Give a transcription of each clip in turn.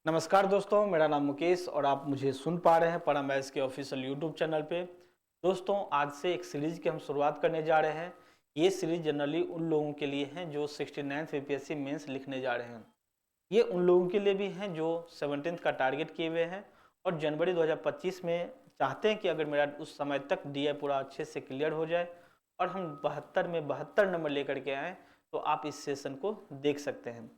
नमस्कार दोस्तों, मेरा नाम मुकेश और आप मुझे सुन पा रहे हैं परम बैच के ऑफिशियल यूट्यूब चैनल पे। दोस्तों, आज से एक सीरीज की हम शुरुआत करने जा रहे हैं। ये सीरीज जनरली उन लोगों के लिए है जो 69th यूपीएससी मेंस लिखने जा रहे हैं। ये उन लोगों के लिए भी हैं जो 17th का टारगेट किए हुए हैं और जनवरी 2025 में चाहते हैं कि अगर मेरा उस समय तक डीआई पूरा अच्छे से क्लियर हो जाए और हम 72 में 72 नंबर लेकर के आएँ, तो आप इस सेशन को देख सकते हैं।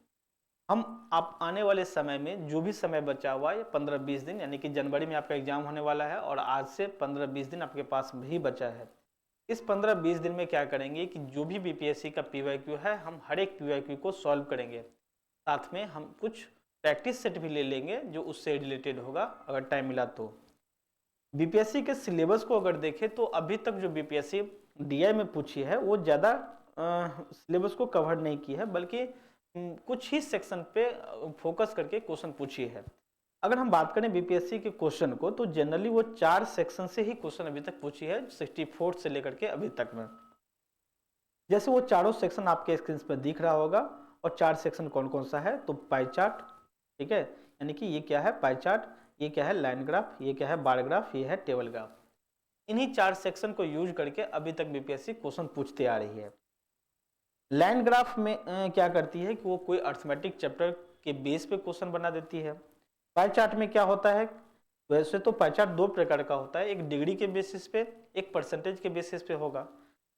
हम आप आने वाले समय में जो भी समय बचा हुआ है 15-20 दिन, यानी कि जनवरी में आपका एग्जाम होने वाला है और आज से 15-20 दिन आपके पास भी बचा है। इस 15-20 दिन में क्या करेंगे कि जो भी बीपीएससी का पीवाईक्यू है, हम हर एक पीवाईक्यू को सॉल्व करेंगे। साथ में हम कुछ प्रैक्टिस सेट भी ले लेंगे जो उससे रिलेटेड होगा अगर टाइम मिला तो। बीपीएससी के सिलेबस को अगर देखें तो अभी तक जो बीपीएससी डीआई में पूछी है वो ज़्यादा सिलेबस को कवर नहीं की है, बल्कि कुछ ही सेक्शन पे फोकस करके क्वेश्चन पूछी है। अगर हम बात करें बीपीएससी के क्वेश्चन को तो जनरली वो 4 सेक्शन से ही क्वेश्चन अभी तक पूछी है, 64 से लेकर के अभी तक में। जैसे वो चारों सेक्शन आपके स्क्रीन पर दिख रहा होगा। और 4 सेक्शन कौन कौन सा है तो पाई चार्ट, ठीक है, यानी कि ये क्या है पाई चार्ट, ये क्या है लाइन ग्राफ, ये क्या है बार ग्राफ, ये है टेबल ग्राफ। इन्हीं 4 सेक्शन को यूज करके अभी तक बीपीएससी क्वेश्चन पूछते आ रही है। लाइन ग्राफ में क्या करती है कि वो कोई अर्थमेटिक चैप्टर के बेस पे क्वेश्चन बना देती है। पाई चार्ट में क्या होता है, वैसे तो पाई चार्ट दो प्रकार का होता है, एक डिग्री के बेसिस पे, एक परसेंटेज के बेसिस पे होगा।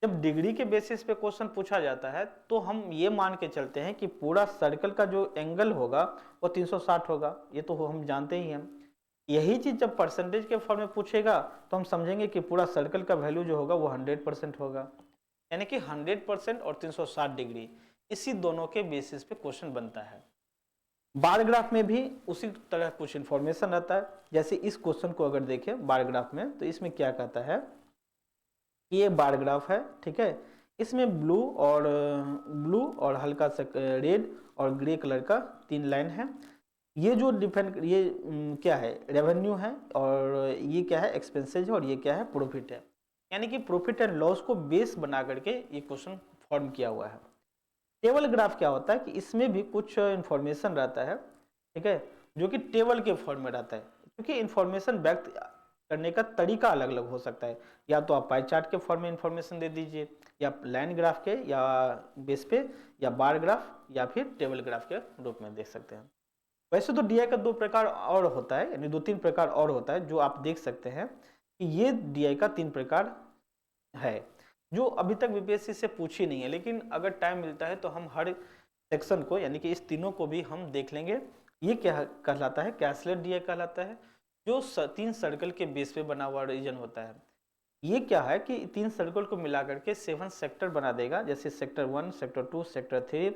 जब डिग्री के बेसिस पे क्वेश्चन पूछा जाता है तो हम ये मान के चलते हैं कि पूरा सर्कल का जो एंगल होगा वो 360 होगा, ये तो हम जानते ही हैं। यही चीज जब परसेंटेज के फॉर्म में पूछेगा तो हम समझेंगे कि पूरा सर्कल का वैल्यू जो होगा वो 100% होगा, यानी कि 100% और 360 डिग्री, इसी दोनों के बेसिस पे क्वेश्चन बनता है। बार ग्राफ में भी उसी तरह कुछ इंफॉर्मेशन रहता है। जैसे इस क्वेश्चन को अगर देखें बार ग्राफ में तो इसमें क्या कहता है कि ये बार ग्राफ है, ठीक है, इसमें ब्लू और हल्का सा रेड और ग्रे कलर का 3 लाइन है। ये जो डिफेंड ये क्या है रेवेन्यू है, और ये क्या है एक्सपेंसेज है, और ये क्या है प्रॉफिट है। यानी कि प्रॉफिट एंड लॉस को बेस बना करके ये क्वेश्चन फॉर्म किया हुआ है। टेबल ग्राफ क्या होता है कि इसमें भी कुछ इंफॉर्मेशन रहता है, ठीक है, जो कि टेबल के फॉर्म में रहता है, क्योंकि इंफॉर्मेशन व्यक्त करने का तरीका अलग अलग हो सकता है। या तो आप पाई चार्ट के फॉर्म में इंफॉर्मेशन दे दीजिए, या लाइन ग्राफ के या बेस पे, या बार ग्राफ, या फिर टेबल ग्राफ के रूप में देख सकते हैं। वैसे तो डीआई का 2 प्रकार और होता है, यानी 2-3 प्रकार और होता है जो आप देख सकते हैं कि ये डीआई का 3 प्रकार है जो अभी तक बीपीएससी से पूछी नहीं है, लेकिन अगर टाइम मिलता है तो हम हर सेक्शन को, यानी कि इस तीनों को भी हम देख लेंगे। ये क्या कहलाता है, कैसलेट डीआई कहलाता है, जो 3 सर्कल के बेस पे बना हुआ रीजन होता है। ये क्या है कि 3 सर्कल को मिला करके 7 सेक्टर बना देगा, जैसे सेक्टर 1, सेक्टर 2, सेक्टर 3,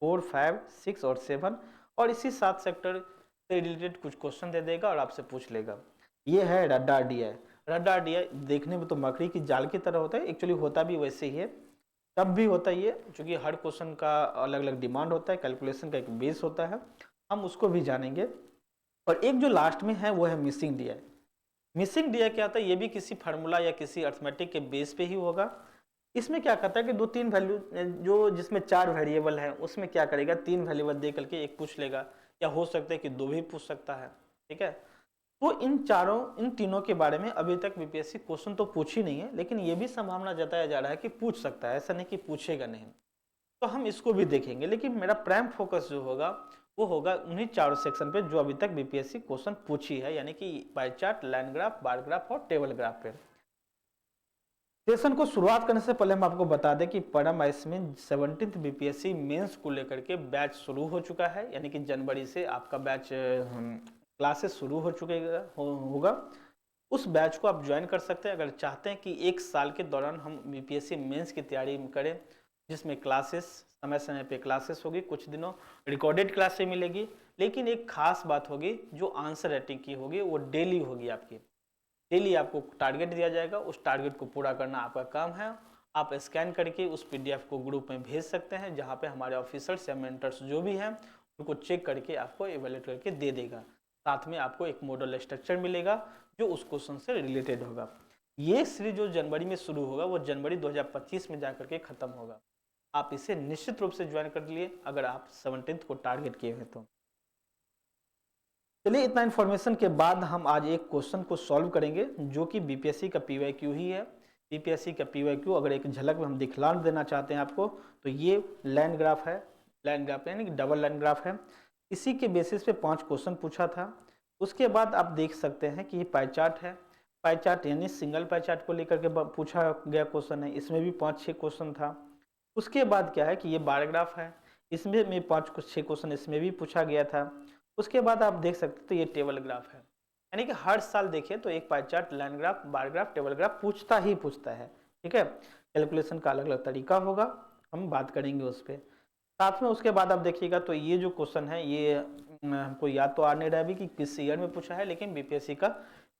4, 5, 6 और 7, और इसी 7 सेक्टर से रिलेटेड कुछ क्वेश्चन दे देगा और आपसे पूछ लेगा। ये है रडार डीआई। रडार डीआई देखने में तो मकड़ी की जाल की तरह होता है, एक्चुअली होता भी वैसे ही है। तब भी होता ही है क्योंकि हर क्वेश्चन का अलग अलग डिमांड होता है, कैलकुलेशन का एक बेस होता है, हम उसको भी जानेंगे। और एक जो लास्ट में है वो है मिसिंग डीआई। मिसिंग डीआई क्या होता है, ये भी किसी फार्मूला या किसी अर्थमेटिक के बेस पे ही होगा। इसमें क्या करता है कि 2-3 वैल्यू, जो जिसमें 4 वेरिएबल है उसमें क्या करेगा 3 वेरिएबल दे करके एक पूछ लेगा, या हो सकता है कि 2 भी पूछ सकता है, ठीक है। तो इन तीनों के बारे में अभी तक बीपीएससी क्वेश्चन तो पूछ ही नहीं है, लेकिन ये भी संभावना जताया जा रहा है कि पूछ सकता है, ऐसा नहीं कि पूछेगा नहीं। तो हम इसको भी देखेंगे, लेकिन मेरा प्राइम फोकस जो होगा वो होगा उन्हीं चारों सेक्शन पे जो अभी तक बीपीएससी क्वेश्चन पूछी है, यानी कि pie chart, line graph, bar graph और टेबल ग्राफ पे। सेशन को शुरुआत करने से पहले हम आपको बता दें कि परम आइस में 17th बीपीएससी मेंस को लेकर के बैच शुरू हो चुका है, यानी कि जनवरी से आपका बैच क्लासेस शुरू हो चुके होगा। उस बैच को आप ज्वाइन कर सकते हैं अगर चाहते हैं कि 1 साल के दौरान हम बीपीएससी मेंस की तैयारी करें, जिसमें क्लासेस समय समय पे क्लासेस होगी, कुछ दिनों रिकॉर्डेड क्लासेस मिलेगी, लेकिन एक खास बात होगी जो आंसर राइटिंग की होगी वो डेली होगी आपकी। डेली आपको टारगेट दिया जाएगा, उस टारगेट को पूरा करना आपका काम है। आप स्कैन करके उस पीडीएफ को ग्रुप में भेज सकते हैं, जहाँ पे हमारे ऑफिसर्स या मेंटर्स जो भी हैं उनको चेक करके आपको एवेल्यूएट करके दे देगा। साथ में आपको एक मॉडल स्ट्रक्चर मिलेगा जो उस क्वेश्चन से रिलेटेड होगा। ये सीरीज जो जनवरी में शुरू होगा वो जनवरी 2025 में जाकर के खत्म होगा। आप इसे निश्चित रूप से ज्वाइन कर लिए अगर आप 17th को टारगेट किए हैं तो। चलिए, इतना इन्फॉर्मेशन के बाद हम आज एक क्वेश्चन को सॉल्व करेंगे जो कि बीपीएससी का पीवाईक्यू ही है। बीपीएससी का पीवाईक्यू अगर एक झलक में हम दिखला देना चाहते हैं आपको, तो ये लाइन ग्राफ है, लाइन ग्राफ यानी कि डबल लाइन ग्राफ है। इसी के बेसिस पे 5 क्वेश्चन पूछा था। उसके बाद आप देख सकते हैं कि ये पाई चार्ट है। पाई चार्ट यानी सिंगल पाई चार्ट को लेकर के पूछा गया क्वेश्चन है। इसमें भी 5-6 क्वेश्चन था। उसके बाद क्या है कि ये बार ग्राफ है, इसमें 5-6 क्वेश्चन इसमें भी पूछा गया था। उसके बाद आप देख सकते हैं तो ये टेबल ग्राफ है, यानी कि हर साल देखिए तो एक pie chart, line graph, bar graph, table graph पूछता है। ठीक है, कैलकुलेशन का अलग अलग तरीका होगा, हम बात करेंगे उस पर साथ में। उसके बाद आप देखिएगा तो ये जो क्वेश्चन है ये हमको याद तो आ नहीं रहा है कि किस ईयर में पूछा है, लेकिन बीपीएससी का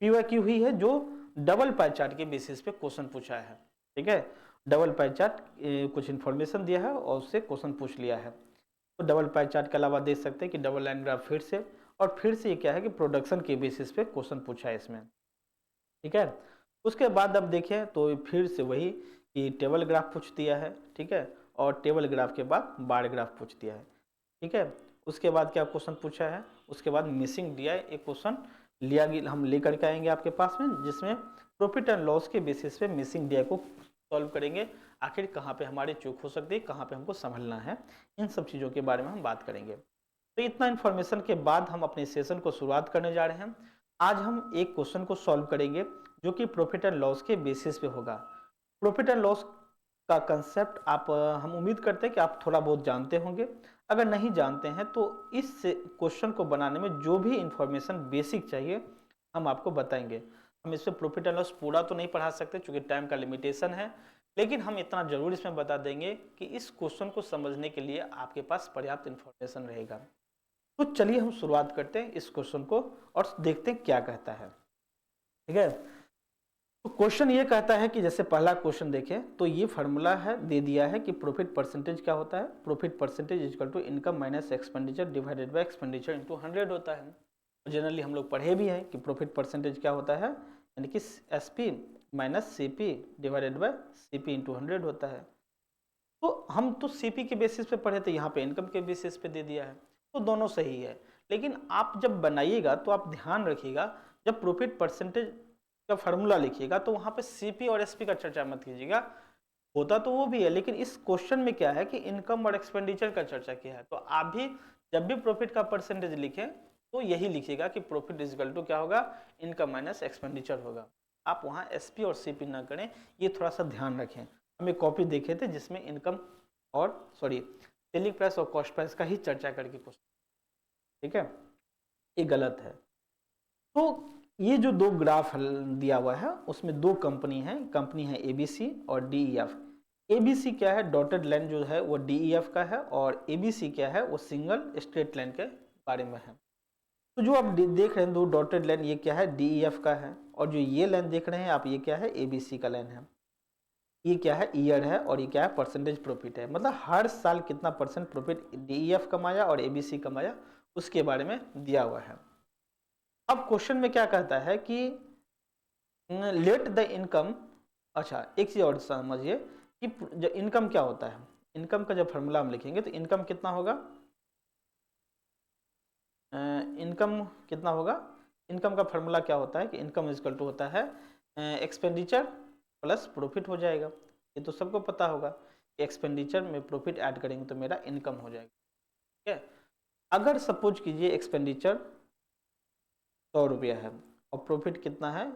पीवाईक्यू ही है जो डबल पाई चार्ट के बेसिस पे क्वेश्चन पूछा है। ठीक है, डबल पाई चार्ट कुछ इन्फॉर्मेशन दिया है और उससे क्वेश्चन पूछ लिया है। तो डबल पाई चार्ट के अलावा देख सकते हैं कि डबल लाइन ग्राफ फिर से ये क्या है कि प्रोडक्शन के बेसिस पे क्वेश्चन पूछा है इसमें। ठीक है, उसके बाद अब देखें तो फिर से वही कि टेबल ग्राफ पूछ दिया है। ठीक है, और टेबल ग्राफ के बाद बार ग्राफ पूछ दिया है। ठीक है, उसके बाद क्या क्वेश्चन पूछा है, उसके बाद मिसिंग डीआई एक क्वेश्चन लिया हम लेकर के आएंगे आपके पास में, जिसमें प्रॉफिट एंड लॉस के बेसिस पे मिसिंग डीआई को सॉल्व करेंगे। आखिर कहाँ पे हमारी चूक हो सकती है, कहाँ पे हमको संभलना है, इन सब चीज़ों के बारे में हम बात करेंगे। तो इतना इन्फॉर्मेशन के बाद हम अपने सेशन को शुरुआत करने जा रहे हैं। आज हम एक क्वेश्चन को सॉल्व करेंगे जो कि प्रॉफिट एंड लॉस के बेसिस पे होगा। प्रॉफिट एंड लॉस का कंसेप्ट आप हम उम्मीद करते हैं कि आप थोड़ा बहुत जानते होंगे। अगर नहीं जानते हैं तो इस क्वेश्चन को बनाने में जो भी इंफॉर्मेशन बेसिक चाहिए हम आपको बताएंगे। हम इसमें प्रॉफिट एंड लॉस पूरा तो नहीं पढ़ा सकते क्योंकि टाइम का लिमिटेशन है, लेकिन हम इतना जरूर इसमें बता देंगे कि इस क्वेश्चन को समझने के लिए आपके पास पर्याप्त इंफॉर्मेशन रहेगा। तो चलिए हम शुरुआत करते हैं इस क्वेश्चन को और देखते हैं क्या कहता है। ठीक है, तो क्वेश्चन ये कहता है कि जैसे पहला क्वेश्चन देखें तो ये फार्मूला है, दे दिया है कि प्रॉफिट परसेंटेज क्या होता है। Profit percentage equal to income minus expenditure divided by expenditure into 100 होता है। जनरली हम लोग पढ़े भी हैं कि प्रॉफिट परसेंटेज क्या होता है, यानी कि SP minus CP divided by CP into 100 होता है। तो हम तो सीपी के बेसिस पे पढ़े थे, यहाँ पे इनकम के बेसिस पे दे दिया है, तो दोनों सही है। लेकिन आप जब बनाइएगा तो आप ध्यान रखिएगा, जब प्रॉफिट परसेंटेज का फार्मूला लिखिएगा तो वहाँ पे सीपी और एसपी का चर्चा मत कीजिएगा। होता तो वो भी है, लेकिन इस क्वेश्चन में क्या है कि इनकम और एक्सपेंडिचर का चर्चा किया है। तो आप भी जब भी प्रॉफिट का परसेंटेज लिखें तो यही लिखिएगा कि प्रॉफिट इक्वल टू क्या होगा, इनकम माइनस एक्सपेंडिचर होगा। आप वहाँ एसपी और सीपी ना करें, ये थोड़ा सा ध्यान रखें। हम एक कॉपी देखे थे जिसमें इनकम और सेलिंग प्राइस और कॉस्ट प्राइस का ही चर्चा करके क्वेश्चन, ठीक है, ये गलत है। तो ये जो दो ग्राफ दिया हुआ है उसमें दो कंपनी है एबीसी और डीईएफ। एबीसी क्या है, डॉटेड लाइन जो है वो डीईएफ का है, और एबीसी क्या है, वो सिंगल स्ट्रेट लाइन के बारे में है। तो जो आप देख रहे हैं दो डॉटेड लाइन, ये क्या है, डीईएफ का है, और जो ये लाइन देख रहे हैं आप, ये क्या है, एबीसी का लाइन है। ये क्या है, ईयर है, और ये क्या है, परसेंटेज प्रॉफिट है। मतलब हर साल कितना परसेंट प्रॉफिट डीईएफ कमाया और एबीसी कमाया उसके बारे में दिया हुआ है। अब क्वेश्चन में क्या कहता है कि लेट द इनकम, अच्छा एक चीज और समझिए कि जो इनकम क्या होता है, इनकम का जब फॉर्मूला हम लिखेंगे तो इनकम कितना होगा, इनकम कितना होगा, इनकम का फॉर्मूला क्या होता है कि इनकम इक्वल टू होता है एक्सपेंडिचर प्लस प्रॉफिट हो जाएगा। ये तो सबको पता होगा, एक्सपेंडिचर में प्रॉफिट ऐड करेंगे तो मेरा इनकम हो जाएगा। ठीक है, अगर सपोज कीजिए एक्सपेंडिचर 100 रुपया है और प्रॉफिट कितना है,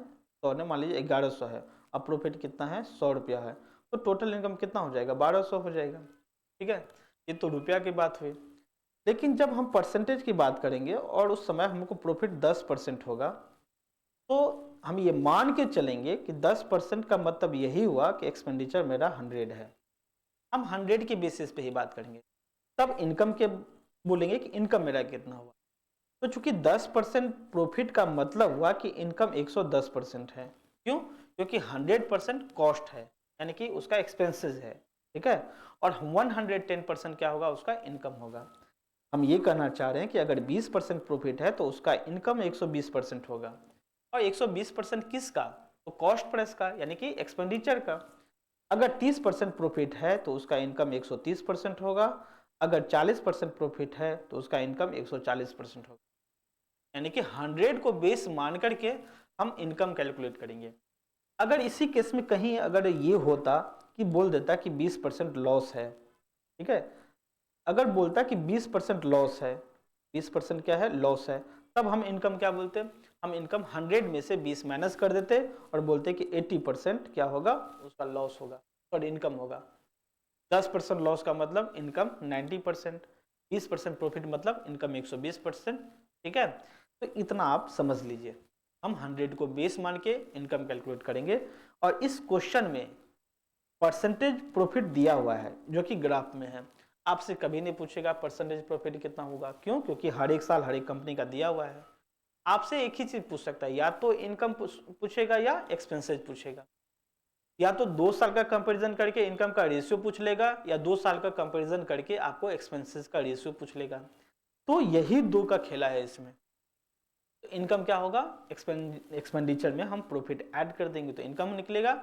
100 ने मान लीजिए 1100 है, अब प्रॉफिट कितना है, 100 रुपया है, तो टोटल इनकम कितना हो जाएगा, 1200 हो जाएगा। ठीक है, ये तो रुपया की बात हुई। लेकिन जब हम परसेंटेज की बात करेंगे और उस समय हमको प्रॉफिट 10% होगा, तो हम ये मान के चलेंगे कि 10% का मतलब यही हुआ कि एक्सपेंडिचर मेरा 100 है। हम 100 के बेसिस पे ही बात करेंगे, तब इनकम के बोलेंगे कि इनकम मेरा कितना हुआ। तो चूंकि 10% प्रॉफिट का मतलब हुआ कि इनकम 110% है। क्यों? क्योंकि 100% कॉस्ट है, यानी कि उसका एक्सपेंसेस है। ठीक है, और 110% क्या होगा, उसका इनकम होगा। हम ये कहना चाह रहे हैं कि अगर 20% प्रॉफिट है तो उसका इनकम 120% होगा, और 120% किसका, तो कॉस्ट प्राइस का, यानी कि एक्सपेंडिचर का। अगर 30% प्रॉफिट है तो उसका इनकम 130% होगा, अगर 40% प्रॉफिट है तो उसका इनकम 140% होगा। यानी कि 100 को बेस मान करके हम इनकम कैलकुलेट करेंगे। अगर इसी केस में कहीं अगर ये होता कि बोल देता कि 20% लॉस है, ठीक है, अगर बोलता कि 20% लॉस है, 20% क्या है, लॉस है, तब हम इनकम क्या बोलते, हम इनकम 100 में से 20 माइनस कर देते और बोलते कि 80% क्या होगा, उसका लॉस होगा और इनकम होगा। 10% लॉस का मतलब इनकम 90%, 20% प्रॉफिट मतलब इनकम 120%। ठीक है, तो इतना आप समझ लीजिए। हम 100 को बेस मान के इनकम कैलकुलेट करेंगे और इस क्वेश्चन में परसेंटेज प्रॉफिट दिया हुआ है जो कि ग्राफ में है। आपसे कभी नहीं पूछेगा परसेंटेज प्रॉफिट कितना होगा, क्यों? क्योंकि हर एक साल हर एक कंपनी का दिया हुआ है। आपसे एक ही चीज पूछ सकता है, या तो इनकम पूछेगा या एक्सपेंसेज पूछेगा, या तो 2 साल का कंपैरिजन करके इनकम का रेशियो पूछ लेगा या 2 साल का कंपैरिजन करके आपको एक्सपेंसेस का रेशियो पूछ लेगा। तो यही दो का खेला है इसमें। तो इनकम क्या होगा, एक्सपेंडिचर में हम प्रॉफिट ऐड कर देंगे तो इनकम निकलेगा।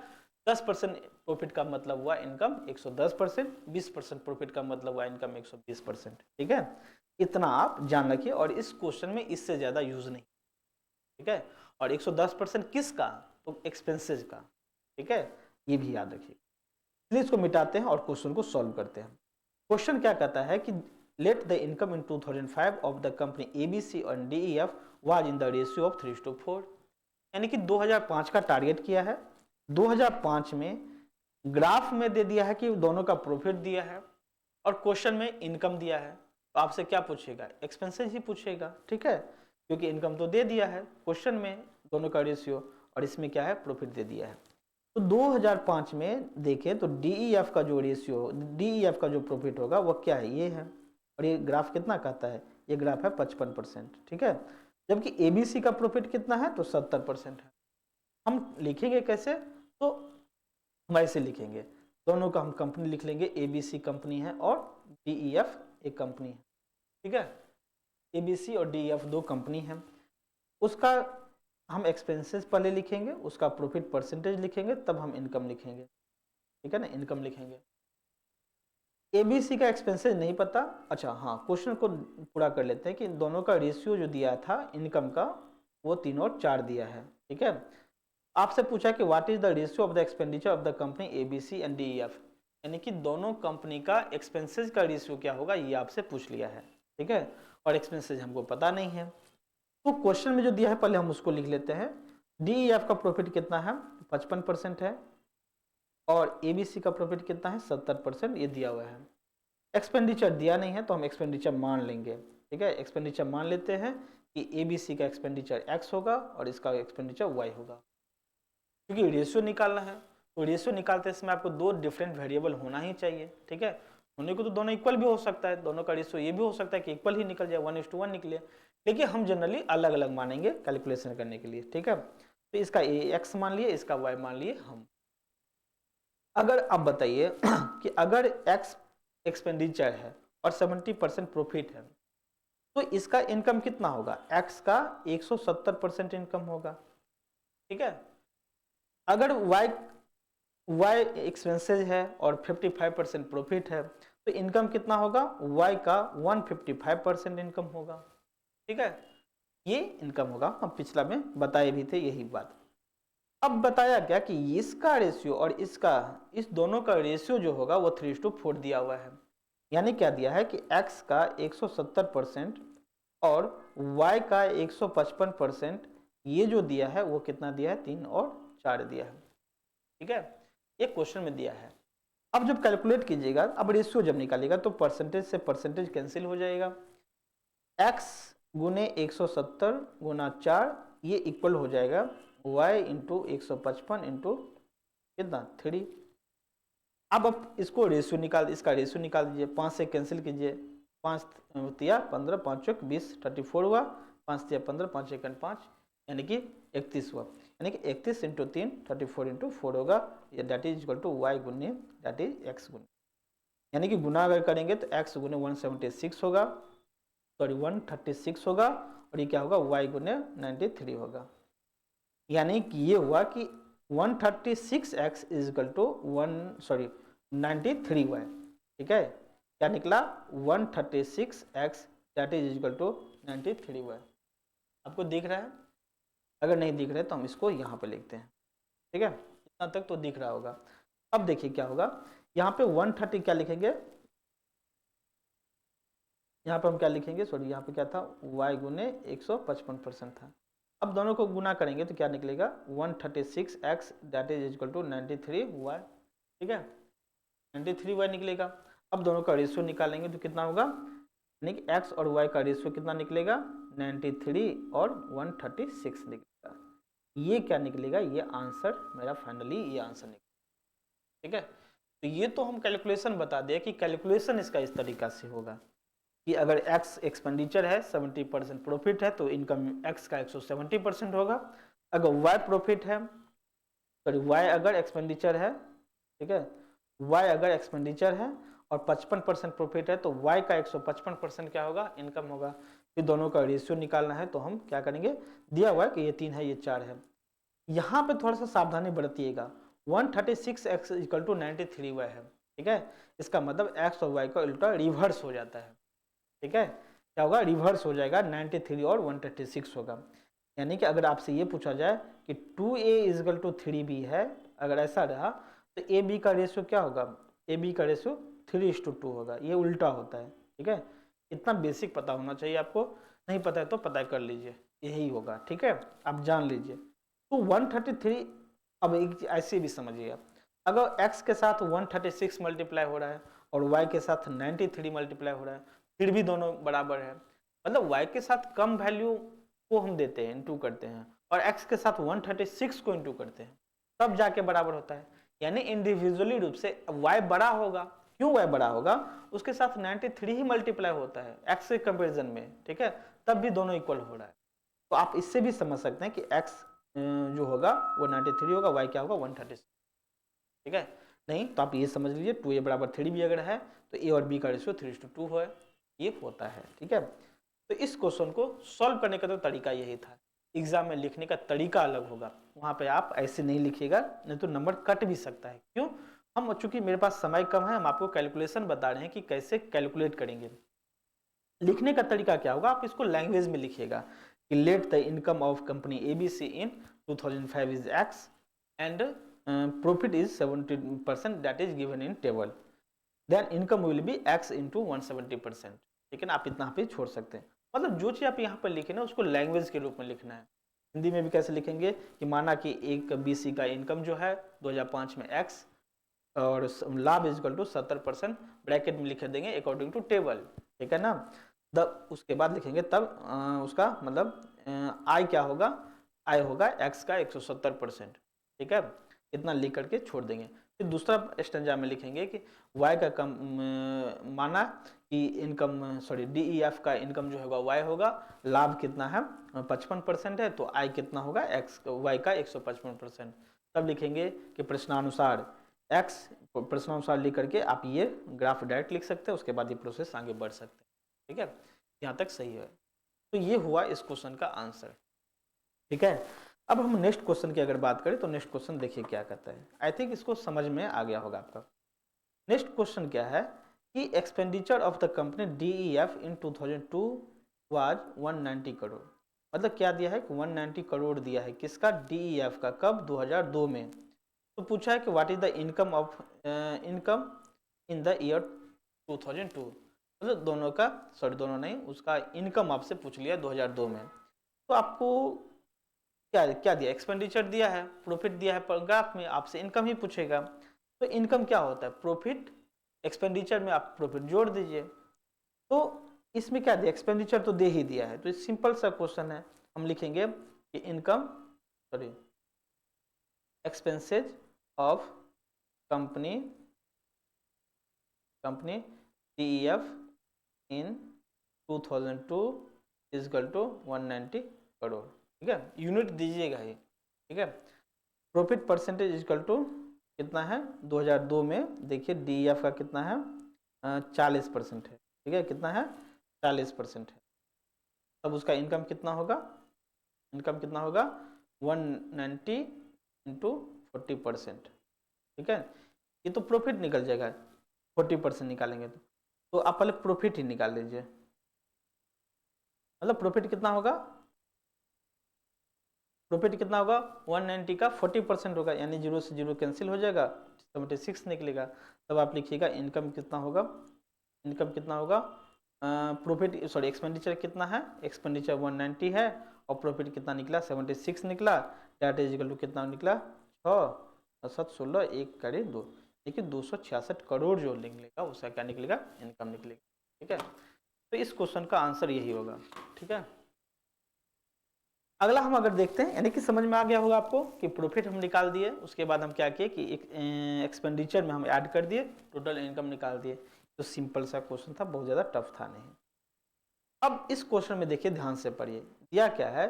10% प्रॉफिट का मतलब हुआ इनकम 110%, 20% प्रॉफिट का मतलब हुआ इनकम 120%। ठीक है, इतना आप जान रखिए और इस क्वेश्चन में इससे ज्यादा यूज नहीं। ठीक है, और 110% किसका, तो एक्सपेंसेस का। ठीक है, ये भी याद रखिए। चलिए इसको मिटाते हैं और क्वेश्चन को सॉल्व करते हैं। क्वेश्चन क्या कहता है कि let the income in 2005 of the company ABC and DEF was in the ratio of 3:4। यानी कि 2005 का टारगेट किया है। 2005 में ग्राफ में दे दिया है कि दोनों का प्रॉफिट दिया है और क्वेश्चन में इनकम दिया है। तो आपसे क्या पूछेगा, एक्सपेंसेस ही पूछेगा। ठीक है, क्योंकि इनकम तो दे दिया है क्वेश्चन में दोनों का रेशियो, और इसमें क्या है, प्रॉफिट दे दिया है। तो 2005 में देखें तो डीईएफ का जो रेशियो, डीईएफ का जो प्रॉफिट होगा वो क्या है, ये है। और ये ग्राफ कितना कहता है, ये ग्राफ है 55%। ठीक है, जबकि एबीसी का प्रॉफिट कितना है, तो 70% है। हम लिखेंगे कैसे, तो वैसे लिखेंगे, दोनों का हम कंपनी लिख लेंगे, एबीसी कंपनी है और डीईएफ एक कंपनी है। ठीक है, एबीसी और डीईएफ दो कंपनी है। उसका हम एक्सपेंसेस पहले लिखेंगे, उसका प्रॉफिट परसेंटेज लिखेंगे, तब हम इनकम लिखेंगे। ठीक है ना, इनकम लिखेंगे। एबीसी का एक्सपेंसेस नहीं पता, अच्छा हाँ, क्वेश्चन को पूरा कर लेते हैं कि दोनों का रेशियो जो दिया था इनकम का वो 3 और 4 दिया है। ठीक है, आपसे पूछा कि what is the ratio of the expenditure of the company ABC and DEF, यानी कि दोनों कंपनी का एक्सपेंसेस का रेशियो क्या होगा, ये आपसे पूछ लिया है। ठीक है, और एक्सपेंसेस हमको पता नहीं है, तो क्वेश्चन में जो दिया है पहले हम उसको लिख लेते हैं। डीईएफ का प्रॉफिट कितना है, 55% है, और एबीसी का प्रॉफिट कितना है, 70%, ये दिया हुआ है। एक्सपेंडिचर दिया नहीं है तो हम एक्सपेंडिचर मान लेंगे। ठीक है, एक्सपेंडिचर मान लेते हैं कि एबीसी का एक्सपेंडिचर एक्स होगा और इसका एक्सपेंडिचर वाई होगा। क्योंकि रेशियो निकालना है तो रेशियो निकालते समय आपको दो डिफरेंट वेरिएबल होना ही चाहिए। ठीक है, होने को तो दोनों इक्वल भी हो सकता है, दोनों का रेशियो ये भी हो सकता है कि इक्वल ही निकल जाए, 1:1 निकले, लेकिन हम जनरली अलग अलग मानेंगे कैलकुलेशन करने के लिए। ठीक है, तो इसका ए एक्स मान लिए, इसका वाई मान लिए हम। अगर आप बताइए कि अगर एक्स एक्सपेंडिचर है और 70% प्रॉफिट है, तो इसका इनकम कितना होगा, एक्स का 170% इनकम होगा। ठीक है, अगर वाई वाई एक्सपेंसेज है और 55% प्रॉफिट है, तो इनकम कितना होगा, वाई का 155% इनकम होगा। ठीक है, ये इनकम होगा, हम पिछला में बताए भी थे यही बात। अब बताया क्या कि इसका रेशियो और इसका, इस दोनों का रेशियो जो होगा वो 3:4 दिया हुआ है। यानी क्या दिया है कि x का 170% और y का 155%, ये जो दिया है वो कितना दिया है, 3 और 4 दिया है। ठीक है, ये क्वेश्चन में दिया है। अब जब कैलकुलेट कीजिएगा, अब रेशियो जब निकालिएगा तो परसेंटेज से परसेंटेज कैंसिल हो जाएगा। x गुने 170 गुना 4, ये इक्वल हो जाएगा y इंटू 155 इंटू कितना, 3। अब आप इसको रेशियो निकाल, इसका रेशियो निकाल दीजिए, 5 से कैंसिल कीजिए, 5 तिया 15, 5 चौक 20, 34 हुआ, 5 तिया 15, 5 एकन 5, यानी कि 31 हुआ। यानी कि 31 इंटू 3 34 इंटू 4 होगा, that is equal to Y गुने दैट इज एक्स गुने, यानी कि गुना अगर करेंगे तो एक्स गुने 176 होगा, सॉरी 136 होगा, और ये क्या होगा, वाई गुने 93 होगा। यानी कि ये हुआ कि 136x is equal to 93y। ठीक है, क्या निकला, 136x that is equal to 93y। आपको दिख रहा है? अगर नहीं दिख रहा है तो हम इसको यहाँ पे लिखते हैं, ठीक है, इतना तक तो दिख रहा होगा। अब देखिए क्या होगा, यहाँ पे 130 क्या लिखेंगे, यहाँ पे हम क्या लिखेंगे, सॉरी यहाँ पे क्या था, y गुने 155% था। अब दोनों को गुना करेंगे तो क्या निकलेगा, 136x that is equal to 93y, ठीक है, 93y निकलेगा। अब दोनों का रेशियो निकालेंगे तो कितना होगा, यानी कि x और y का रेशियो कितना निकलेगा, 93 और 136 निकलेगा। ये क्या निकलेगा, ये आंसर मेरा फाइनली ये आंसर निकलेगा, ठीक है। तो ये तो हम कैलकुलेशन बता दें कि कैलकुलेशन इसका इस तरीका से होगा कि अगर x एक्सपेंडिचर है 70% प्रॉफिट है तो इनकम x का 170% होगा। अगर y प्रॉफिट है, सॉरी y अगर एक्सपेंडिचर है, ठीक है, y अगर एक्सपेंडिचर है और 55% प्रॉफिट है तो y का 155% क्या होगा, इनकम होगा। फिर दोनों का रेशियो निकालना है तो हम क्या करेंगे, दिया हुआ है कि ये 3 है ये 4 है। यहाँ पे थोड़ा सा सावधानी बरतिएगा, 136x इक्वल टू 93y है, ठीक है, इसका मतलब x और y का उल्टा रिवर्स हो जाता है, ठीक है, क्या होगा, रिवर्स हो जाएगा, 93 और 136 होगा। यानी कि अगर आपसे ये पूछा जाए कि 2a इजकल टू 3b है, अगर ऐसा रहा तो ए बी का रेशियो क्या होगा, ए बी का रेशियो 3:2 होगा, ये उल्टा होता है, ठीक है। इतना बेसिक पता होना चाहिए आपको, नहीं पता है तो पता कर लीजिए, यही होगा, ठीक है, आप जान लीजिए। तो 133, अब एक ऐसे भी समझिए आप, अगर x के साथ 136 मल्टीप्लाई हो रहा है और y के साथ 93 मल्टीप्लाई हो रहा है, फिर भी दोनों बराबर है, मतलब y के साथ कम वैल्यू को हम देते हैं, इंटू करते हैं, और x के साथ 136 को इंटू करते हैं, तब जाके बराबर होता है। यानी इंडिविजुअली रूप से y बड़ा होगा, क्यों y बड़ा होगा, उसके साथ 93 ही मल्टीप्लाई होता है x के कंपेरिजन में, ठीक है, तब भी दोनों इक्वल हो रहा है। तो आप इससे भी समझ सकते हैं कि x जो होगा वो 93 होगा, y क्या होगा 136, ठीक है। नहीं तो आप ये समझ लीजिए 2a बराबर 3 भी अगर है तो a और b का रेशियो 3:2 है, ये होता है, ठीक है। तो इस क्वेश्चन को सॉल्व करने का तो तरीका यही था, एग्जाम में लिखने का तरीका अलग होगा, वहां पे आप ऐसे नहीं लिखिएगा, नहीं तो नंबर कट भी सकता है। क्यों, हम चूंकि मेरे पास समय कम है, हम आपको कैलकुलेशन बता रहे हैं कि कैसे कैलकुलेट करेंगे। लिखने का तरीका क्या होगा, आप इसको लैंग्वेज में लिखिएगा कि let the income of company ABC in 2005 is x and profit is 70% that is given in table, then income will be x into 170%, ठीक है ना। आप इतना पे छोड़ सकते हैं, मतलब जो चीज़ आप यहाँ पर लिखे ना उसको लैंग्वेज के रूप में लिखना है। हिंदी में भी कैसे लिखेंगे कि माना कि एक बीसी का इनकम जो है 2005 में x और लाभ इजकल टू 70%, ब्रैकेट में लिख देंगे अकॉर्डिंग टू टेबल, ठीक है ना। उसके बाद लिखेंगे तब उसका मतलब आई क्या होगा, आई होगा x का 170%, ठीक है, इतना लिख करके छोड़ देंगे। फिर दूसरा स्टेंजा में लिखेंगे कि y का कम माना कि इनकम सॉरी DEF का इनकम जो होगा y होगा, लाभ कितना है 55% है, तो I कितना होगा x y का 155%। तब लिखेंगे कि प्रश्नानुसार x, प्रश्नानुसार लिख करके आप ये ग्राफ डायरेक्ट लिख सकते हैं, उसके बाद ये प्रोसेस आगे बढ़ सकते हैं, ठीक है, यहाँ तक सही है। तो ये हुआ इस क्वेश्चन का आंसर, ठीक है। अब हम नेक्स्ट क्वेश्चन की अगर बात करें तो नेक्स्ट क्वेश्चन देखिए क्या कहता है, आई थिंक इसको समझ में आ गया होगा आपका। नेक्स्ट क्वेश्चन क्या है कि expenditure of the company DEF in 2002 was 190 crore, मतलब क्या दिया है कि 190 करोड़ दिया है, किसका, DEF का, कब, 2002 में। तो पूछा है कि what is the income of income in the year 2002, मतलब दोनों का, सॉरी दोनों नहीं, उसका इनकम आपसे पूछ लिया 2002 में। तो आपको क्या क्या दिया, एक्सपेंडिचर दिया है, प्रॉफिट दिया है, पर ग्राफ में आपसे इनकम ही पूछेगा। तो इनकम क्या होता है, प्रॉफिट, एक्सपेंडिचर में आप प्रॉफिट जोड़ दीजिए। तो इसमें क्या दिया, एक्सपेंडिचर तो दे ही दिया है, तो सिंपल सा क्वेश्चन है, हम लिखेंगे कि income sorry expenses of company DEF in 2002 is equal to 190 crore, ठीक है, यूनिट दीजिएगा ही, ठीक है। Profit percentage is equal to कितना है 2002 में, देखिए DEF का कितना है 40% है, ठीक है, कितना है 40% है। तब उसका इनकम कितना होगा, इनकम कितना होगा 190 इंटू 40%, ठीक है, ये तो प्रॉफिट निकल जाएगा, 40% निकालेंगे तो आप पहले प्रॉफिट ही निकाल लीजिए, मतलब प्रॉफिट कितना होगा प्रॉफिट कितना होगा 190 का 40% होगा, यानी 0 से 0 कैंसिल हो जाएगा, 76 निकलेगा। तब आप लिखिएगा इनकम कितना होगा, इनकम कितना होगा, प्रॉफिट सॉरी एक्सपेंडिचर कितना है, एक्सपेंडिचर 190 है और प्रॉफिट कितना निकला 76 निकला। डेट इज इक्वल टू कितना निकला 6 7 16 1 करे 2, देखिए 266 करोड़ जो निकलेगा उसका क्या निकलेगा, इनकम निकलेगा। ठीक है, तो इस क्वेश्चन का आंसर यही होगा। ठीक है, अगला हम अगर देखते हैं, यानी कि समझ में आ गया होगा आपको कि प्रॉफिट हम निकाल दिए, उसके बाद हम क्या किए कि एक्सपेंडिचर में हम ऐड कर दिए, टोटल इनकम निकाल दिए। तो सिंपल सा क्वेश्चन था, बहुत ज़्यादा टफ था नहीं। अब इस क्वेश्चन में देखिए ध्यान से पढ़िए, दिया क्या है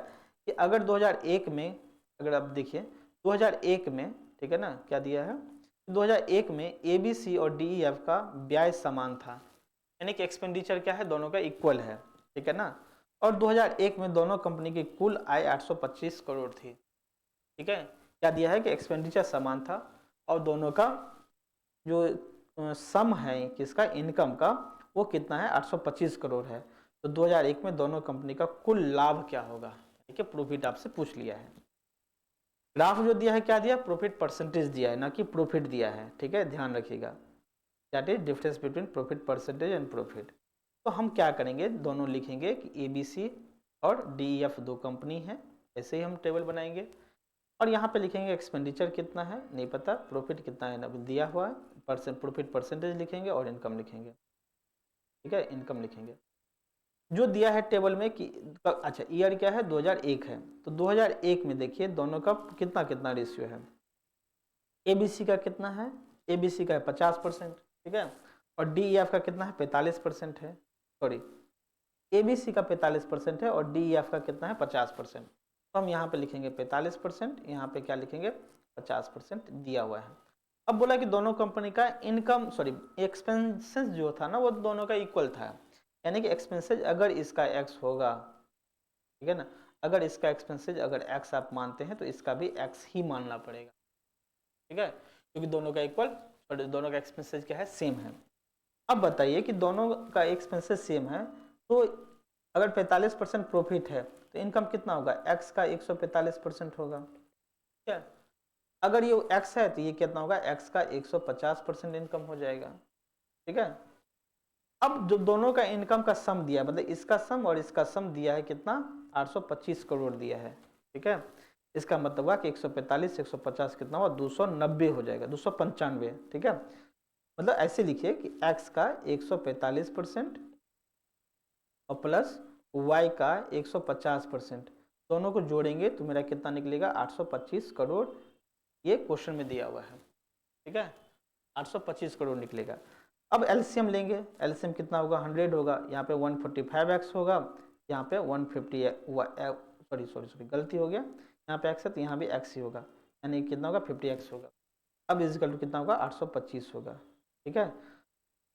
कि अगर 2001 में, अगर आप देखिए 2001 में, ठीक है ना, क्या दिया है 2001 में ABC और DEF का ब्याज समान था, यानी कि एक्सपेंडिचर क्या है दोनों का इक्वल है। ठीक है ना, और 2001 में दोनों कंपनी की कुल आय 825 करोड़ थी। ठीक है, क्या दिया है कि एक्सपेंडिचर समान था और दोनों का जो सम है किसका, इनकम का, वो कितना है 825 करोड़ है। तो 2001 में दोनों कंपनी का कुल लाभ क्या होगा, ठीक है, प्रॉफिट आपसे पूछ लिया है। ग्राफ जो दिया है क्या दिया, प्रॉफिट परसेंटेज दिया है, ना कि प्रॉफिट दिया है। ठीक है, ध्यान रखिएगा, that is difference between profit percentage and profit. तो हम क्या करेंगे, दोनों लिखेंगे कि ABC और DEF दो कंपनी है, ऐसे ही हम टेबल बनाएंगे। और यहाँ पे लिखेंगे एक्सपेंडिचर कितना है नहीं पता, प्रॉफिट कितना है ना दिया हुआ है, प्रॉफिट परसेंटेज लिखेंगे और इनकम लिखेंगे। ठीक है, इनकम लिखेंगे जो दिया है टेबल में कि अच्छा ईयर क्या है 2001 है, तो 2001 में देखिए दोनों का कितना कितना रेशियो है। ABC का कितना है, ABC का है 50%, ठीक है, और DEF का कितना है 45% है, सॉरी ABC का 45% है और DEF का कितना है 50%। तो हम यहाँ पे लिखेंगे 45%, यहाँ पे क्या लिखेंगे 50% दिया हुआ है। अब बोला कि दोनों कंपनी का इनकम सॉरी एक्सपेंसेस जो था ना वो दोनों का इक्वल था, यानी कि एक्सपेंसेस अगर इसका x होगा, ठीक है ना, अगर इसका एक्सपेंसेस अगर x आप मानते हैं तो इसका भी x ही मानना पड़ेगा। ठीक है, क्योंकि दोनों का इक्वल और दोनों का एक्सपेंसेस क्या है सेम है। अब बताइए कि दोनों का एक्सपेंसेस सेम है, तो अगर 45% प्रॉफिट है तो इनकम कितना होगा, x का 145% होगा। ठीक है, अगर ये x है तो ये कितना होगा, x का 150% इनकम हो जाएगा। ठीक है, अब जो दोनों का इनकम का सम दिया है, मतलब इसका सम और इसका सम दिया है कितना 825 करोड़ दिया है। ठीक है, इसका मतलब हुआ कि 145 150 कितना हुआ 290 हो जाएगा, 295। ठीक है, मतलब ऐसे लिखिए कि x का 145% और प्लस y का 150%, दोनों को जोड़ेंगे तो मेरा कितना निकलेगा 825 करोड़, ये क्वेश्चन में दिया हुआ है। ठीक है, 825 करोड़ निकलेगा। अब एलसीएम लेंगे, एलसीएम कितना होगा 100 होगा, यहाँ पे 145x होगा, यहाँ पे 150 सॉरी सॉरी सॉरी गलती हो गया, यहाँ पे x है तो यहाँ भी x ही होगा, यानी कितना होगा 50x होगा। अब इजिकल टू कितना होगा 825 होगा। ठीक है,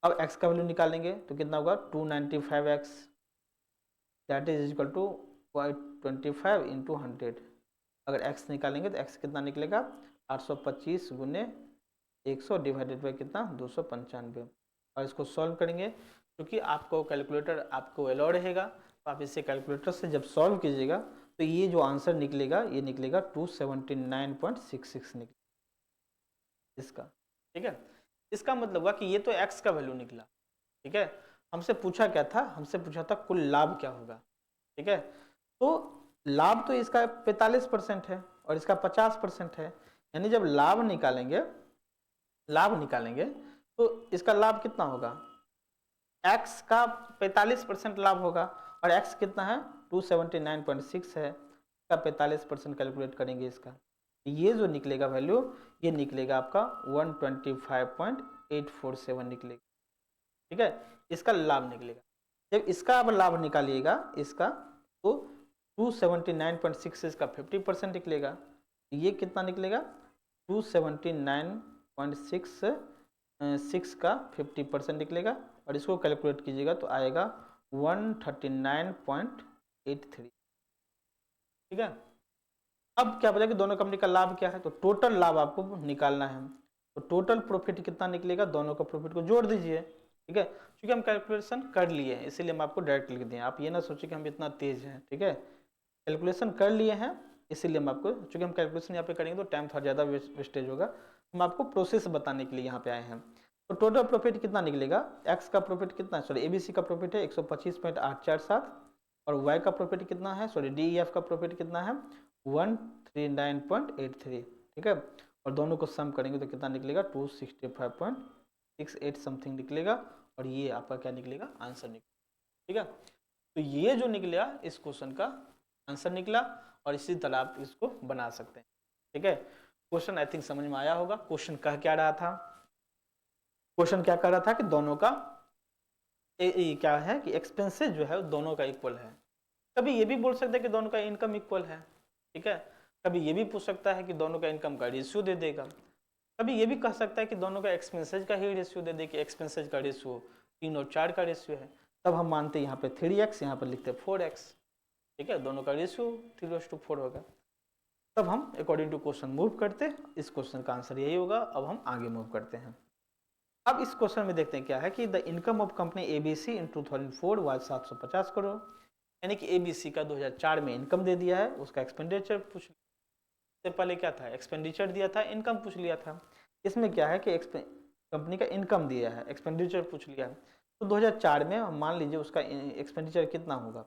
अब x का वैल्यू निकालेंगे तो कितना होगा 295x, that is equal to 25 into 100। अगर x निकालेंगे तो x कितना निकलेगा 825 गुने 100 डिवाइडेड बाई कितना 295, और इसको सॉल्व करेंगे क्योंकि आपको कैलकुलेटर आपको अलाउ रहेगा, तो आप इसे कैलकुलेटर से जब सॉल्व कीजिएगा तो ये जो आंसर निकलेगा ये निकलेगा 279.66 निकलेगा इसका। ठीक है, इसका मतलब हुआ कि ये तो x का वैल्यू निकला। ठीक है, हमसे पूछा क्या था, हमसे पूछा था कुल लाभ क्या होगा। ठीक है, तो लाभ तो इसका 45% है और इसका 50% है, यानी जब लाभ निकालेंगे, लाभ निकालेंगे तो इसका लाभ कितना होगा, x का 45% लाभ होगा और x कितना है 279.6 है, इसका 45% कैलकुलेट करेंगे इसका, ये जो निकलेगा वैल्यू ये निकलेगा आपका 125.847 निकलेगा। ठीक है, इसका लाभ निकलेगा। जब इसका अब लाभ निकालिएगा इसका तो 279.6 इसका 50% निकलेगा, ये कितना निकलेगा 279.6 का 50% निकलेगा और इसको कैलकुलेट कीजिएगा तो आएगा 139.83। ठीक है, अब क्या बचा कि दोनों कंपनी का लाभ क्या है, तो टोटल लाभ आपको निकालना है, तो टोटल प्रॉफिट कितना निकलेगा, दोनों का प्रॉफिट को जोड़ दीजिए। ठीक है, क्योंकि हम कैलकुलेशन कर लिए हैं इसीलिए हम आपको डायरेक्ट लिख दिए, आप ये ना सोचिए कि हम इतना तेज हैं। ठीक है, कैलकुलेशन कर लिए हैं इसीलिए हम आपको, चूंकि हम कैलकुलेशन यहाँ पे करेंगे तो टाइम थोड़ा ज़्यादा वेस्टेज होगा, हम आपको प्रोसेस बताने के लिए यहाँ पे आए हैं। तो टोटल प्रॉफिट कितना निकलेगा, एक्स का प्रॉफिट कितना है, सॉरी एबीसी का प्रॉफिट है 125.847, और वाई का प्रॉफिट कितना है, सॉरी डीईएफ का प्रॉफिट कितना है 139.83, ठीक है। और दोनों को सम करेंगे तो कितना निकलेगा 265.68 समथिंग निकलेगा, और ये आपका क्या निकलेगा, आंसर निकलेगा, ठीक है। तो ये जो निकला इस क्वेश्चन का आंसर निकला, और इसी तरह आप इसको बना सकते हैं, ठीक है। क्वेश्चन आई थिंक समझ में आया होगा। क्वेश्चन कह क्या रहा था, क्वेश्चन क्या कह रहा था कि दोनों का क्या है कि एक्सपेंसेस जो है दोनों का इक्वल है। कभी ये भी बोल सकते हैं कि दोनों का इनकम इक्वल है, ठीक है। कभी ये भी पूछ सकता है कि दोनों का इनकम का रेशियो दे देगा। कभी ये भी कह सकता है कि दोनों का एक्सपेंसेज का ही रेशियो दे दे कि एक्सपेंसेज का रेशियो 3 और 4 का रेशियो है। तब हम मानते हैं यहाँ पे 3x, यहाँ पर लिखते 4x, ठीक है। दोनों का रेशियो 3:4 होगा। तब हम अकॉर्डिंग टू क्वेश्चन मूव करते, इस क्वेश्चन का आंसर यही होगा। अब हम आगे मूव करते हैं। अब इस क्वेश्चन में देखते हैं क्या है कि the income of company ABC in 2004 was 750 crore, यानी कि एबीसी का 2004 में इनकम दे दिया है, उसका एक्सपेंडिचर पूछ, से पहले क्या था, एक्सपेंडिचर दिया था, इनकम पूछ लिया था। इसमें क्या है कि कंपनी का इनकम दिया है, एक्सपेंडिचर पूछ लिया है। तो 2004 में मान लीजिए उसका एक्सपेंडिचर कितना होगा,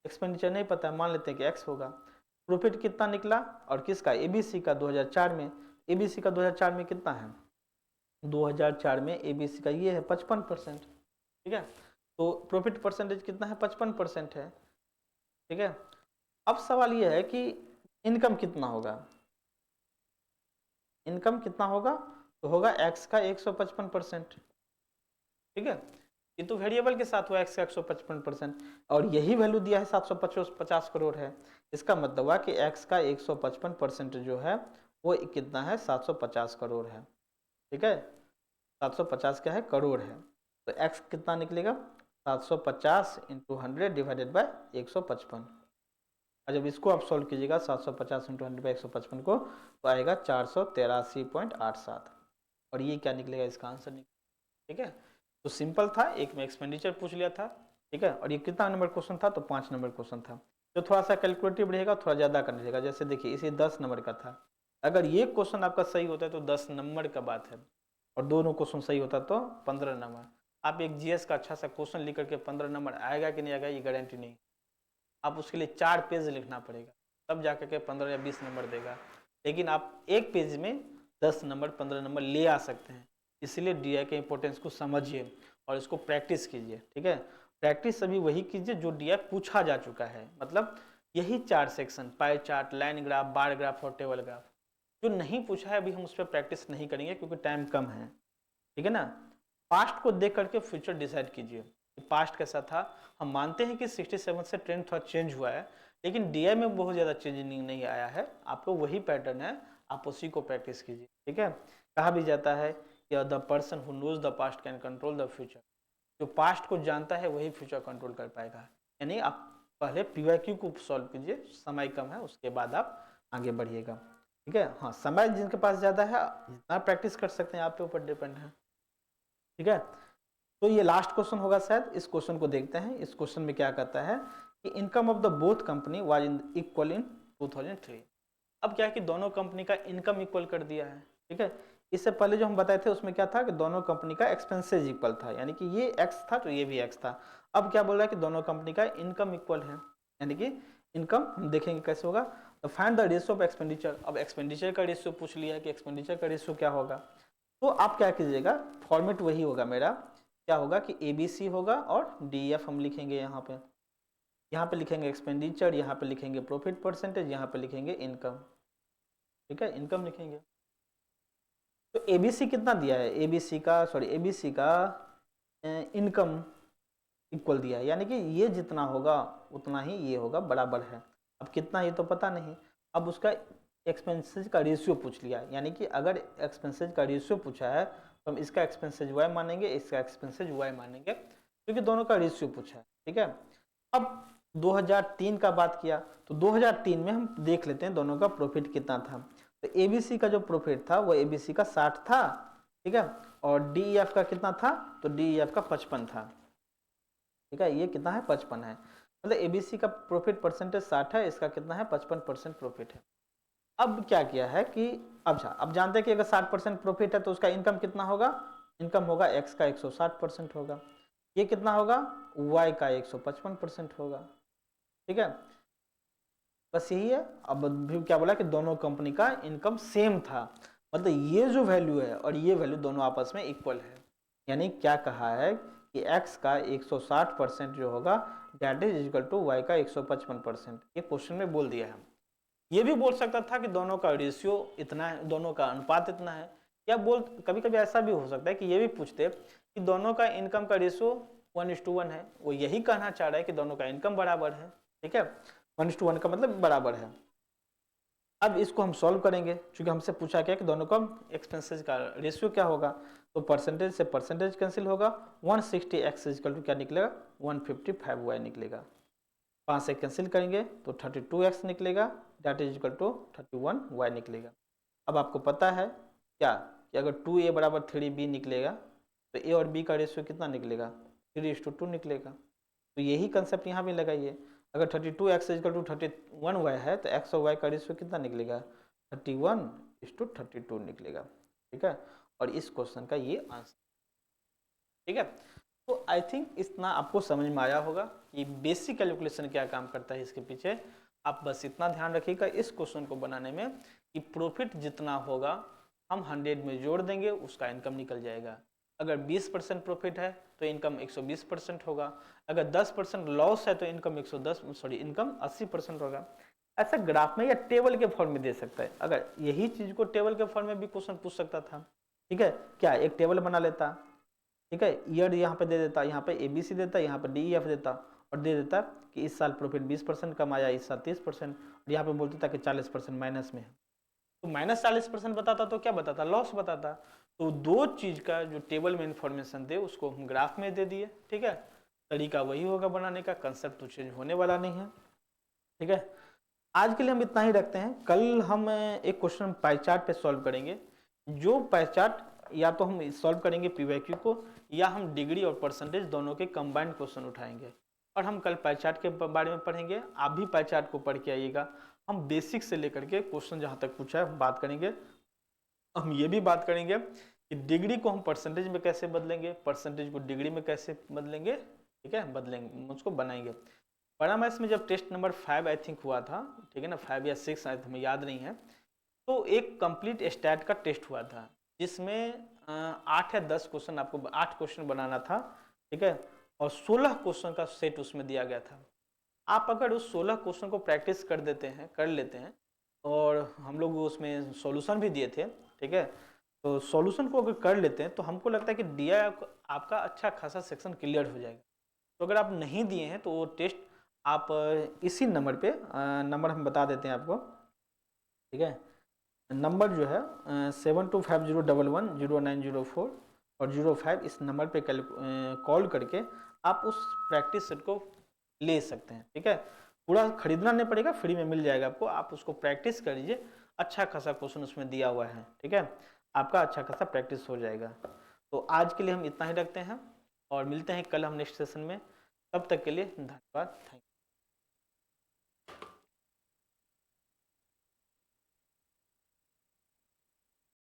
एक्सपेंडिचर नहीं पता है, मान लेते हैं कि एक्स होगा। प्रॉफिट कितना निकला, और किसका, एबीसी का 2004 में, एबीसी का 2004 में कितना है, 2004 में एबीसी का ये है 55%, ठीक है। तो प्रॉफिट परसेंटेज कितना है, 55% है, ठीक है। अब सवाल ये है कि इनकम कितना होगा, इनकम कितना होगा, तो होगा एक्स का 155%, ठीक है। ये तो वेरिएबल के साथ हुआ एक्स का 155%, और यही वैल्यू दिया है 750 करोड़ है। इसका मतलब हुआ कि एक्स का 155% जो है वो कितना है, 750 करोड़ है, ठीक है। 750 क्या है, करोड़ है। तो एक्स कितना निकलेगा, 750 इंटू 100 डिवाइडेड बाय 155, और जब इसको आप सॉल्व कीजिएगा 750 इंटू 100 बाई 155 को, तो आएगा 483.87, और ये क्या निकलेगा, इसका आंसर निकलेगा, ठीक है। तो सिंपल था, एक में एक्सपेंडिचर पूछ लिया था, ठीक है। और ये कितना नंबर क्वेश्चन था, तो 5 नंबर क्वेश्चन था। जो थोड़ा सा कैलकुलेटिव रहेगा, थोड़ा ज़्यादा करना रहेगा। जैसे देखिए इसे 10 नंबर का था, अगर ये क्वेश्चन आपका सही होता है तो 10 नंबर का बात है, और दोनों क्वेश्चन सही होता तो 15 नंबर। आप एक जीएस का अच्छा सा क्वेश्चन लिख करके 15 नंबर आएगा कि नहीं आएगा ये गारंटी नहीं, आप उसके लिए 4 पेज लिखना पड़ेगा, तब जाकर के 15 या 20 नंबर देगा। लेकिन आप एक पेज में 10 नंबर 15 नंबर ले आ सकते हैं। इसलिए डीआई के इंपॉर्टेंस को समझिए और इसको प्रैक्टिस कीजिए, ठीक है। प्रैक्टिस अभी वही कीजिए जो डीआई पूछा जा चुका है, मतलब यही 4 section, pie chart, line graph, bar graph और टेबल ग्राफ। जो नहीं पूछा है अभी हम उस पर प्रैक्टिस नहीं करेंगे क्योंकि टाइम कम है, ठीक है ना। पास्ट को देख करके फ्यूचर डिसाइड कीजिए कि पास्ट कैसा था। हम मानते हैं कि 67 से ट्रेंड थोड़ा चेंज हुआ है, लेकिन डीआई में बहुत ज़्यादा चेंजिंग नहीं आया है। आपको वही पैटर्न है, आप उसी को प्रैक्टिस कीजिए, ठीक है। कहा भी जाता है कि the person who knows the past can control the future, जो पास्ट को जानता है वही फ्यूचर कंट्रोल कर पाएगा। यानी आप पहले पीवाईक्यू को सॉल्व कीजिए, समय कम है, उसके बाद आप आगे बढ़िएगा, ठीक है। हाँ, समय जिनके पास ज़्यादा है जितना प्रैक्टिस कर सकते हैं आपके ऊपर डिपेंड है, ठीक है। तो ये लास्ट क्वेश्चन होगा शायद, इस क्वेश्चन को देखते हैं। इस क्वेश्चन में क्या कहता है कि income of the both company was in equal in 2003। अब क्या है कि दोनों कंपनी का इनकम इक्वल कर दिया है, ठीक है। इससे पहले जो हम बताए थे उसमें क्या था कि दोनों कंपनी का एक्सपेंसेज इक्वल था, यानी कि ये एक्स था तो ये भी एक्स था। अब क्या बोल रहा है कि दोनों कंपनी का इनकम इक्वल है, यानी कि इनकम हम देखेंगे कैसे होगा। तो find the ratio of expenditure. अब एक्सपेंडिचर का रेशियो पूछ लिया है कि एक्सपेंडिचर का रेशियो क्या होगा। तो आप क्या कीजिएगा, फॉर्मेट वही होगा मेरा, क्या होगा कि एबीसी होगा और डीएफ हम लिखेंगे यहाँ पे लिखेंगे एक्सपेंडिचर, यहाँ पे लिखेंगे प्रॉफिट परसेंटेज, यहाँ पे लिखेंगे इनकम, ठीक है, इनकम लिखेंगे। तो एबीसी कितना दिया है, एबीसी का इनकम इक्वल दिया है, यानी कि ये जितना होगा उतना ही ये होगा, बराबर है। अब कितना ये तो पता नहीं। अब उसका एक्सपेंसेज का रेशियो पूछ लिया, यानी कि अगर एक्सपेंसेज का रेशियो पूछा है तो हम इसका एक्सपेंसेज वाई मानेंगे, इसका एक्सपेंसेज वाई मानेंगे, क्योंकि दोनों का रेशियो पूछा है, ठीक है। अब 2003 का बात किया तो 2003 में हम देख लेते हैं दोनों का प्रॉफिट कितना था। तो एबीसी का जो प्रॉफिट था वो एबीसी का 60 था, ठीक है, और डीईएफ का कितना था, तो डीईएफ का 55 था, ठीक है। ये कितना है, 55 है। मतलब एबीसी का प्रॉफिट परसेंटेज 60 है, इसका कितना है 55% प्रॉफिट है। अब क्या किया है कि अच्छा अब जानते हैं कि अगर 60% प्रॉफिट है तो उसका इनकम कितना होगा, इनकम होगा एक्स का 160% होगा, ये कितना होगा वाई का 155% होगा। ठीक है, बस यही है। अब भी क्या बोला कि दोनों कंपनी का इनकम सेम था, मतलब ये जो वैल्यू है और ये वैल्यू दोनों आपस में इक्वल है। यानी क्या कहा है कि x का 160% जो होगा that is equal to y का 155%, ये क्वेश्चन में बोल दिया है। ये भी बोल सकता था कि दोनों का रेशियो इतना है, दोनों का अनुपात इतना है, या बोल कभी कभी ऐसा भी हो सकता है कि ये भी पूछते कि दोनों का इनकम का रेशियो 1:1 है, वो यही कहना चाह रहा है कि दोनों का इनकम बराबर है। ठीक है, 1:1 का मतलब बराबर है। अब इसको हम सॉल्व करेंगे, क्योंकि हमसे पूछा गया कि दोनों का एक्सपेंसेस का रेशियो क्या होगा, तो परसेंटेज से परसेंटेज कैंसिल होगा, 160x इक्वल टू क्या निकलेगा 155y निकलेगा, 5 से कैंसिल करेंगे तो 32x निकलेगा, that is equal to 31y निकलेगा। अब आपको पता है क्या कि अगर 2a बराबर 3b निकलेगा तो a और b का रेशियो कितना निकलेगा 3:2 निकलेगा। तो यही कंसेप्ट यहाँ भी लगाइए, अगर 32x इक्वल टू 31y है तो x और y का रेशियो कितना निकलेगा 31:32 निकलेगा। ठीक है, और इस क्वेश्चन का ये आंसर। ठीक है, तो आई थिंक इतना आपको समझ में आया होगा कि बेसिक कैलकुलेशन क्या काम करता है इसके पीछे। आप बस इतना ध्यान रखिएगा इस क्वेश्चन को बनाने में कि प्रॉफिट जितना होगा हम 100 में जोड़ देंगे, उसका इनकम निकल जाएगा। अगर 20% प्रॉफिट है तो इनकम 120% होगा, अगर 10% लॉस है तो इनकम 80% होगा। ऐसा ग्राफ में या टेबल के फॉर्म में दे सकता है, अगर यही चीज को टेबल के फॉर्म में भी क्वेश्चन पूछ सकता था। ठीक है, क्या एक टेबल बना लेता, ठीक है, ईयर यहाँ पे दे देता, यहाँ पे ABC देता, यहाँ पे DEF देता, और दे देता कि इस साल प्रॉफिट 20% कमाया, इस साल 30%, और यहाँ पे बोलते था कि 40% माइनस में है। तो -40% बताता तो क्या बताता, लॉस बताता। तो दो चीज का जो टेबल में इंफॉर्मेशन दे उसको हम ग्राफ में दे दिए। ठीक है, तरीका वही होगा बनाने का, कंसेप्ट तो चेंज होने वाला नहीं है। ठीक है, आज के लिए हम इतना ही रखते हैं। कल हम एक क्वेश्चन पाई चार्ट पे सॉल्व करेंगे, जो पाई चार्ट या तो हम सॉल्व करेंगे पीवाईक्यू को, या हम डिग्री और परसेंटेज दोनों के कंबाइंड क्वेश्चन उठाएंगे। और हम कल पाई चार्ट के बारे में पढ़ेंगे, आप भी पाई चार्ट को पढ़ के आइएगा। हम बेसिक से लेकर के क्वेश्चन जहाँ तक पूछा है बात करेंगे। हम ये भी बात करेंगे कि डिग्री को हम परसेंटेज में कैसे बदलेंगे, परसेंटेज को डिग्री में कैसे बदलेंगे। ठीक है, बदलेंगे, उसको बनाएंगे। पैरामैथ्स में जब टेस्ट नंबर 5 आई थिंक हुआ था, ठीक है ना, 5 या 6 हमें याद नहीं है, तो एक कंप्लीट स्टैट का टेस्ट हुआ था जिसमें 8 या 10 क्वेश्चन, आपको 8 क्वेश्चन बनाना था। ठीक है, और 16 क्वेश्चन का सेट उसमें दिया गया था। आप अगर उस 16 क्वेश्चन को प्रैक्टिस कर लेते हैं, और हम लोग उसमें सॉल्यूशन भी दिए थे। ठीक है, तो सॉल्यूशन को अगर कर लेते हैं तो हमको लगता है कि दिया आपका अच्छा खासा सेक्शन क्लियर हो जाएगा। तो अगर आप नहीं दिए हैं तो वो टेस्ट आप इसी नंबर पे, नंबर हम बता देते हैं आपको। ठीक है, नंबर जो है 7250110904 और 05, इस नंबर पे कॉल करके आप उस प्रैक्टिस सेट को ले सकते हैं। ठीक है, पूरा खरीदना नहीं पड़ेगा, फ्री में मिल जाएगा आपको, आप उसको प्रैक्टिस कर लीजिए। अच्छा खासा क्वेश्चन उसमें दिया हुआ है। ठीक है, आपका अच्छा खासा प्रैक्टिस हो जाएगा। तो आज के लिए हम इतना ही रखते हैं और मिलते हैं कल हम नेक्स्ट सेशन में। तब तक के लिए धन्यवाद, थैंक यू।